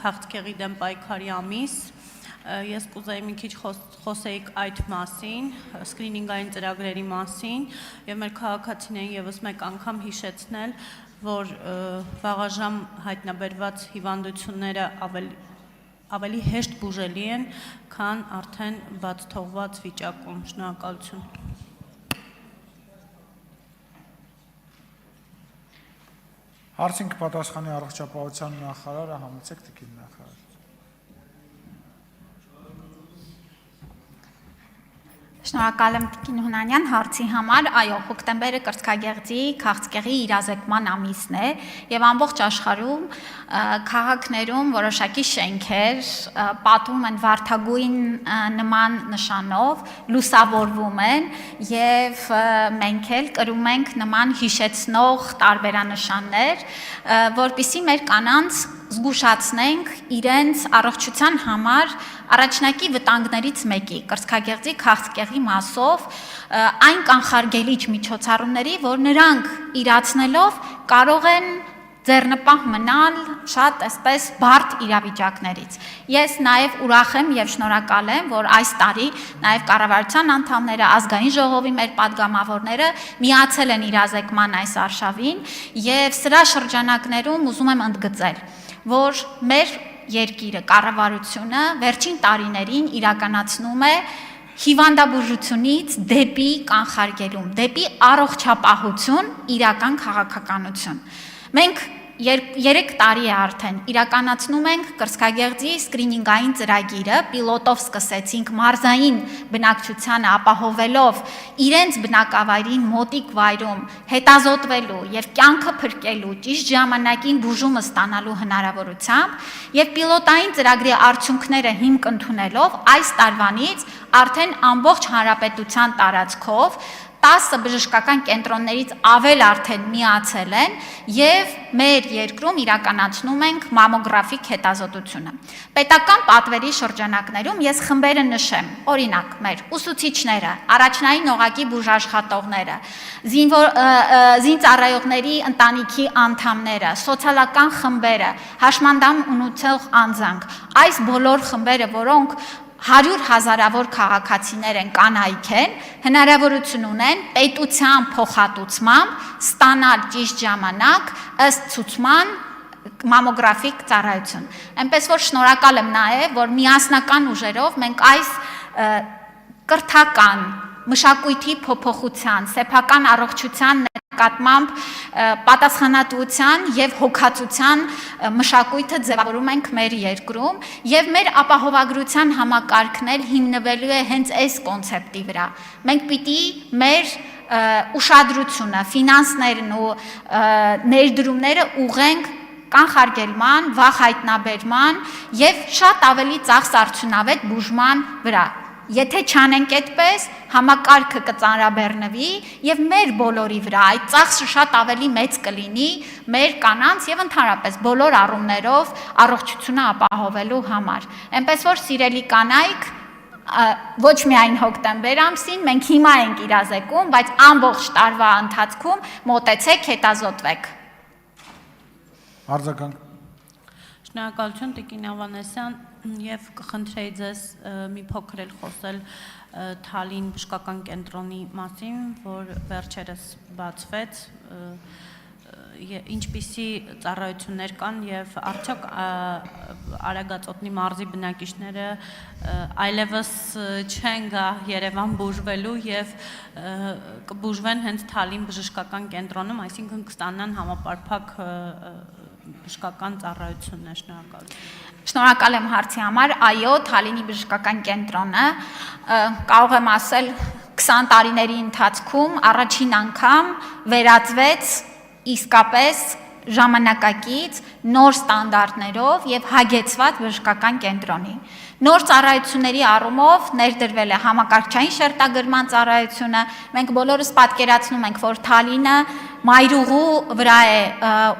քաղցկեղի դեմ պայքարի ամիս, ես կուզեի մի քիչ խոսեիք այդ մասին, սկրինինգային ծրագրերի մասին, եւ մեր քաղաքացիներին եւս մեկ անգամ հիշեցնել, որ վաղաժամ հայտնաբերված հիվանդությունները ավելի հեշտ բուժելի են, քան արդեն բաց թողված վիճակում։ Շնորհակալություն։ Հարցին կպատասխանի առողջապահության նախարարը, համեցեք տիկին նախարար։ Շնորհակալ եմ Տիկին Հունանյան հարցի համար, այո, հոկտեմբերը կրծքագեղձի քաղցկեղի իրազեկման ամիսն է եւ ամբողջ աշխարհում քաղաքներում որոշակի շենքեր պատում են վարդագույն նման նշանով, լուսավորվում են եւ մենք էլ կրում ենք նման հիշեցնող տարբերանշաններ, որպեսզի մեր կանանց զգուշացնենք իրենց առողջության համար առաջնակի վտանգներից մեկի, կրծքագեղձի քաղցկեղի մասով այն կանխարգելիչ միջոցառումների, որ նրանք իրացնելով կարող են ձեռնպահ մնալ շատ այսպես բարդ իրավիճակներից։ Ես նաև ուրախ եմ եւ շնորհակալ եմ, որ այս տարի նաև կառավարության անդամները, ազգային ժողովի մեր падգամավորները միացել են իրազեկման այս արշավին եւ սրա շրջանակներում ուզում եմ ընդգծել, որ մեր երկիրը, կառավարությունը վերջին տարիներին իրականացնում է հիվանդաբուժությունից դեպի կանխարգելում, դեպի առողջապահություն, իրական քաղաքականություն։ Մենք 3 տարի է արդեն իրականացնում ենք կրծքագեղձի սկրինինգային ծրագիրը, պիլոտով սկսեցինք մարզային բնակչությանը ապահովելով իրենց բնակավայրին մոտիկ վայրում հետազոտվելու եւ կյանքը փրկելու ճիշտ ժամանակին բուժումը ստանալու հնարավորությամբ եւ պիլոտային ծրագրի արդյունքները հիմք ընդունելով այս տարվանից արդեն ամբողջ հանրապետության տարածքով 10 բժշկական կենտրոններից ավել արդեն միացել են եւ մեր երկրում իրականացնում ենք մամոգրաֆիկ հետազոտությունը։ Պետական պատվերի շրջանակներում ես խմբերը նշեմ, օրինակ մեր ուսուցիչները, առաջնային օղակի բուժաշխատողները, զինծառայողների ընտանիքի անդամները, սոցիալական խմբերը, հաշմանդամ ունեցող անձանք, այս բոլոր խմբերը, որոնք 100 հազարավոր քաղաքացիներ են, կանայք են, հնարավորություն ունեն պետության փոխհատուցմամբ ստանալ ճիշտ ժամանակ ըստ ցուցման մամոգրաֆիկ ծառայություն։ Այնպես որ շնորհակալ եմ նաև, որ միասնական ուժերով մենք այս կրթական մշակույթի փոփոխության, սեփական առողջության նկատմամբ պատասխանատվության եւ հոգացության մշակույթը ձևավորում ենք մեր երկրում եւ մեր ապահովագրության համակարգն էլ հիմնվելու է հենց այս կոնցեպտի վրա։ Մենք պիտի մեր ուշադրությունը, ֆինանսներն ու ներդրումները ուղենք կանխարգելման, վաղ հայտնաբերման եւ շատ ավելի ծախս արդյունավետ բուժման վրա։ Եթե չանենք այդպես, համակարգը կծանրաբեռնվի եւ մեր բոլորի վրա այդ ծախսը շատ ավելի մեծ կլինի մեր կանանց եւ ընդհանրապես բոլոր առումներով առողջությունը ապահովելու համար։ Այնպես որ սիրելի կանայք, ոչ միայն հոկտեմբեր ամսին, մենք հիմա ենք իրազեկում, բայց ամբողջ տարվա ընթացքում մոտեցեք, հետազոտվեք։ Արձագանք։ Շնորհակալություն Տիկին Ավանեսյան եւ կխնդրեի ձեզ մի փոքր էլ խոսել Թալին բժշկական կենտրոնի մասին, որ վերջերս բացվեց, ինչպիսի ծառայություններ կան եւ արդյոք Արագածոտնի մարզի բնակիչները այլևս չեն գա Երևան բուժվելու եւ կբուժվեն հենց Թալին բժշկական կենտրոնում, այսինքն կստանան համապարփակ բժշկական ծառայությունն է։ Շնորհակալություն։ Շնորհակալ եմ հարցի համար, այո, Թալինի բժշկական կենտրոնը կարող եմ ասել 20 տարիների ընթացքում առաջին անգամ վերածվեց իսկապես ժամանակակից նոր ստանդարտներով եւ հագեցված բժշկական կենտրոնի։ Նոր ծառայությունների առումով ներդրվել է համակարգչային շերտագրման ծառայությունը։ Մենք բոլորս պատկերացնում ենք, որ Թալինը մայրուղու վրա է,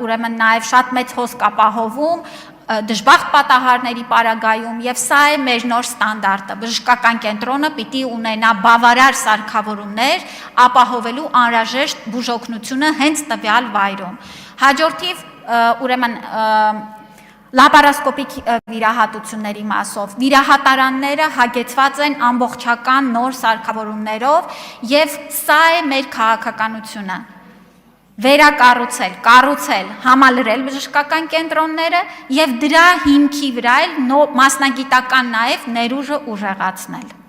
ուրեմն նաև շատ մեծ հոսք ապահովում դժբախտ պատահարների պարագայում եւ սա է մեր նոր ստանդարտը։ Բժշկական կենտրոնը պիտի ունենա բավարար սարքավորումներ ապահովելու անհրաժեշտ բուժօգնությունը հենց տվյալ վայրում։ Հաջորդիվ ուրեմն լապարասկոպիկ վիրահատությունների մասով։ Վիրահատարանները հագեցված են ամբողջական նոր սարքավորումներով եւ սա է մեր քաղաքականությունը։ Վերակառուցել, կառուցել, համալրել բժշկական կենտրոնները եւ դրա հիմքի վրա էլ մասնագիտական նաեւ ներուժը ուժեղացնել։